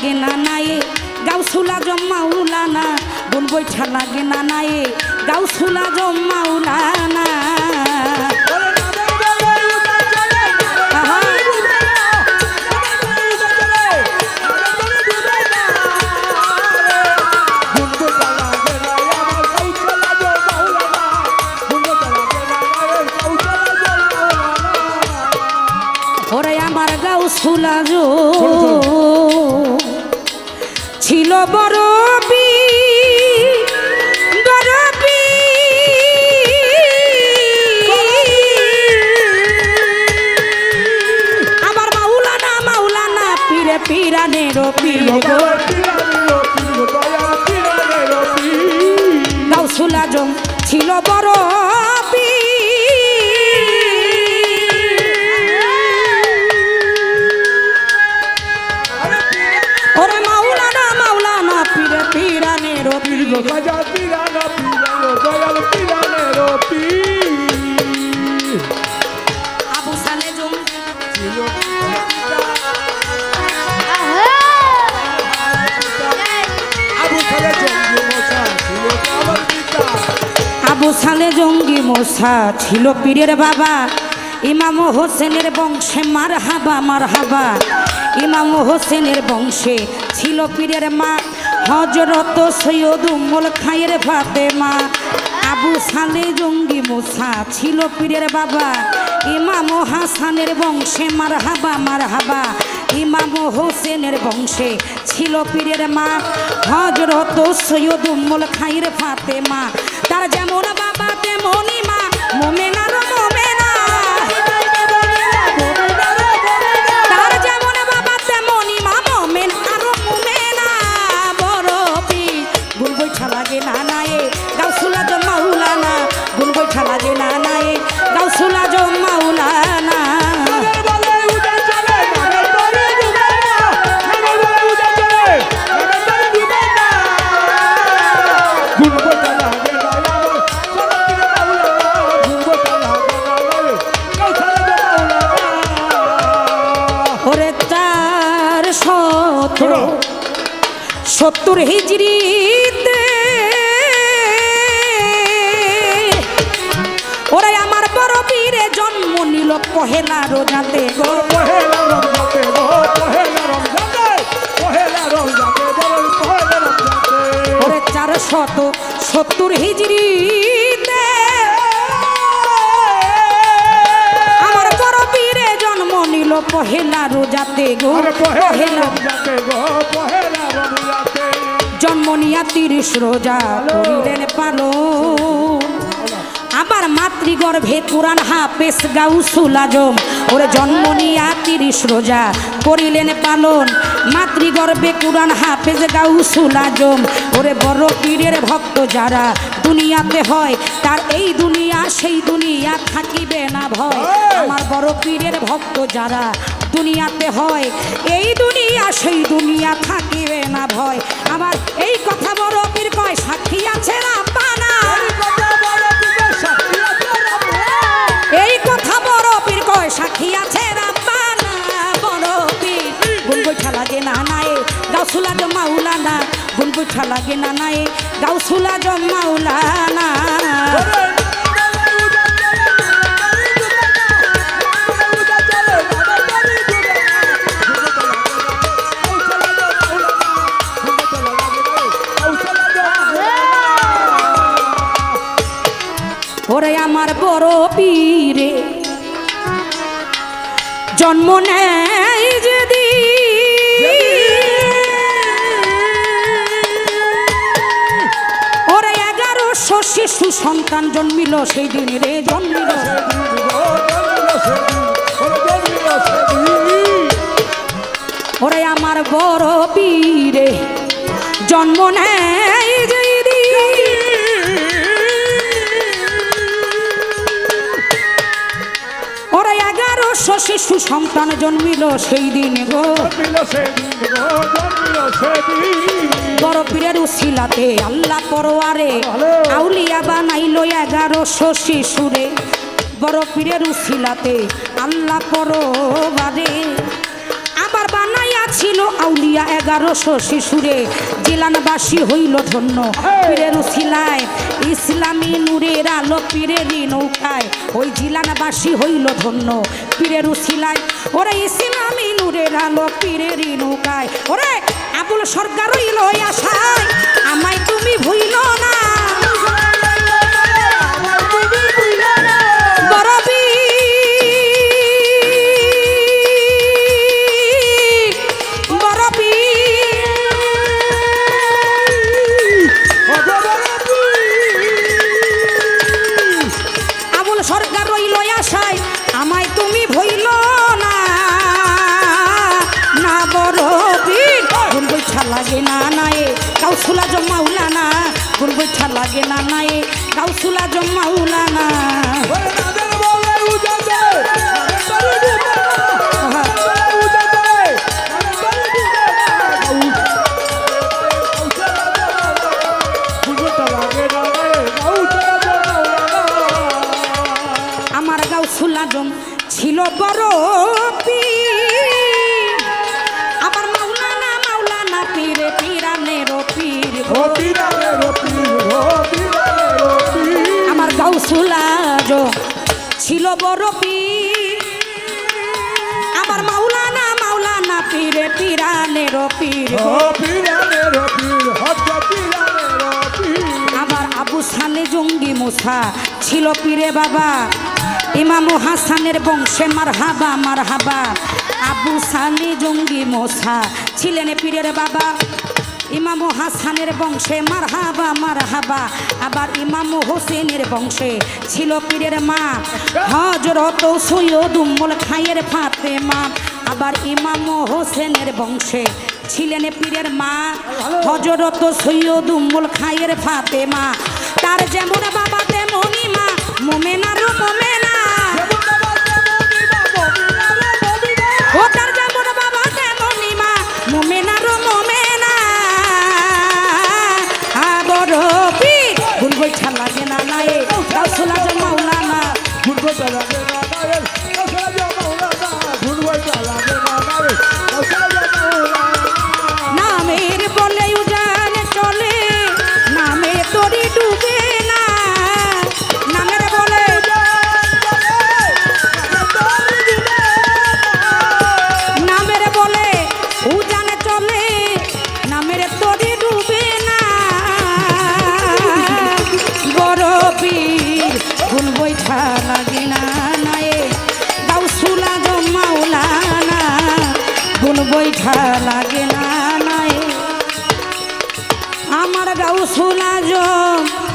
লাগে না নায়ে গাউসুল আজম মাওলানা গুণ বৈঠা লাগে না নায়ে গাউসুল আজম মাওলানা গাউসুল আজম ছিল বড় আমার মাওলানা মাওলানা পীরে পীরানের পীর গাউসুল আজম ছিল বড় আবু সালে জঙ্গি মোসা ছিল পীরের বাবা ইমাম হোসেনের বংশে মারহাবা মারহাবা ইমাম হোসেনের বংশে ছিল পীরের মা হযরত সৈয়দ উম্মুল খায়ের ফাতেমা আবু সালে জঙ্গি মোসা ছিল পীরের বাবা ইমাম হাসানের বংশে মারহাবা মারহাবা ইমাম হোসেনের বংশে ছিল পীরের মা হযরত সৈয়দ উম্মুল খায়ের ফাতেমা তার যেমন বাবা তেমনই মা মোমেনার মোমেনা তার যেমন বাবা তেমনই মা মোমেন আর মোমেনা বড় পীর গুণ বৈঠা লাগে না নায়ে গাউসুল আজম মাওলানা গুণ বৈঠা লাগে না নায়ে গাউসুল আজম মাওলানা ওরে 470 হিজরিতে ওরে আমার বড় পীরে জন্ম নিল পহেলা রোজাতে গো পহেলা রমজাতে গো পহেলা রমজাতে পহেলা রমজাতে পহেলা রমজাতে ওরে 470 হিজরিতে আমার বড় পীরে জন্ম নিল পহেলা রোজাতে গো পহেলা রমজাতে গো পহেলা রমজাতে জন্ম নিয়া 30 রোজা করিলেন পালন আবার মাতৃগর্ভে কুরআন হাফেজ গাউসুল আজম ওরে জন্ম নিয়া 30 রোজা করিলেন পালন মাতৃগর্ভে কুরআন হাফেজ গাউসুল আজম ওরে বড় পীরের ভক্ত যারা দুনিয়াতে হয় তার এই দুনিয়া সেই দুনিয়া থাকিবে না ভয় আমার বড় পীরের ভক্ত যারা দুনিয়াতে হয় এই দুনিয়া সেই দুনিয়া থাকিবে না ভয় আমার এই কথা বড় পীর কয় সাক্ষী আছে রাব্বানা এই কথা বড় পীর কয় সাক্ষী আছে রাব্বানা বড় পীর গুণ বৈঠা লাগে না নায়ে গাউসুল আজম মাওলানা গুণ বৈঠা লাগে না নায়ে গাউসুল আজম মাওলানা ওরে আমার বড় পীরে জন্ম নেয় যেদিন ওরে 1100 শিশু সন্তান জন্মিল সেই দিন রে জন্মিল ওরে আমার বড় পীরে জন্ম নেয় ওরা 1100 শিশু সন্তান জন্মিল সেই দিন গো বড় পীরের উসিলাতে আল্লাহ পরওয়ারে আউলিয়া বানাইলো 1100 শিশুরে বড় পীরের উসিলাতে আল্লাহ পরওয়ারে আবার বানাইয়া ছিল আউলিয়া লইয়া 1100 শিশুরে জিলানবাসী হইল ধন্য পীরের উসিলায় ইসলামী নূরের আলো পীরেরই নৌকায় ওই জিলানবাসী হইল ধন্য পীরের উসিলায় ওরে ইসলামী নূরের আলো পীরেরই নৌকায় ওরে আবুল সরকার হইল আশায় আমায় তুমি ভুইল না লাগে না নায়ে কাউসুলা জমাউলানা গুল বৈঠা লাগে না নায়ে কাউসুলা জমাউলানা আমার গাউসুলা জম ছিল বড় পীরে পীরানের পীর আমার গাউসুলা ছিল বড় পীর আমার মাওলানা মাওলানা পীরে পীরানের পীর আমার আবু সালে জঙ্গি মুসা ছিল পীরে বাবা ইমাম হাসানের বংশে মারহাবা মারহাবা আবু সালে জঙ্গি মোসা ছিলেন পীরের বাবা ইমাম হাসানের বংশে মারহাবা মারহাবা আবার ইমাম হোসেনের বংশে ছিল পীরের মা হযরত সৈয়দ উম্মুল খায়ের ফাতেমা আবার ইমাম হোসেনের বংশে ছিলেন পীরের মা হযরত সৈয়দ উম্মুল খায়ের ফাতেমা তার যেমন বাবা তেমনই মা মোমেনার মোমেনা ও তার যেমন বাবা তেমনই মা মোমেনার মোমেনা বড় পীর ভুল বৈঠা লাগে না নায়ে গাউসুলা জমাউলানা ভুল বৈঠা লাগে না নায়ে গাউসুলা জমাউলানা ভুল বৈঠা লাগে না নায়ে গাউসুলা জমাউলানা নামের বলে উজান চলে নামে তোরি ডুবে না নামের বলে নামের বলে উজান চলে নামের তোরি ডুবে না বড় পীর ভুল বৈঠা লাগে না নায়ে গাউসুলা জমাউলানা ভুল বৈঠা লাগে না নায়ে আমার গাউসুলা জমাউলানা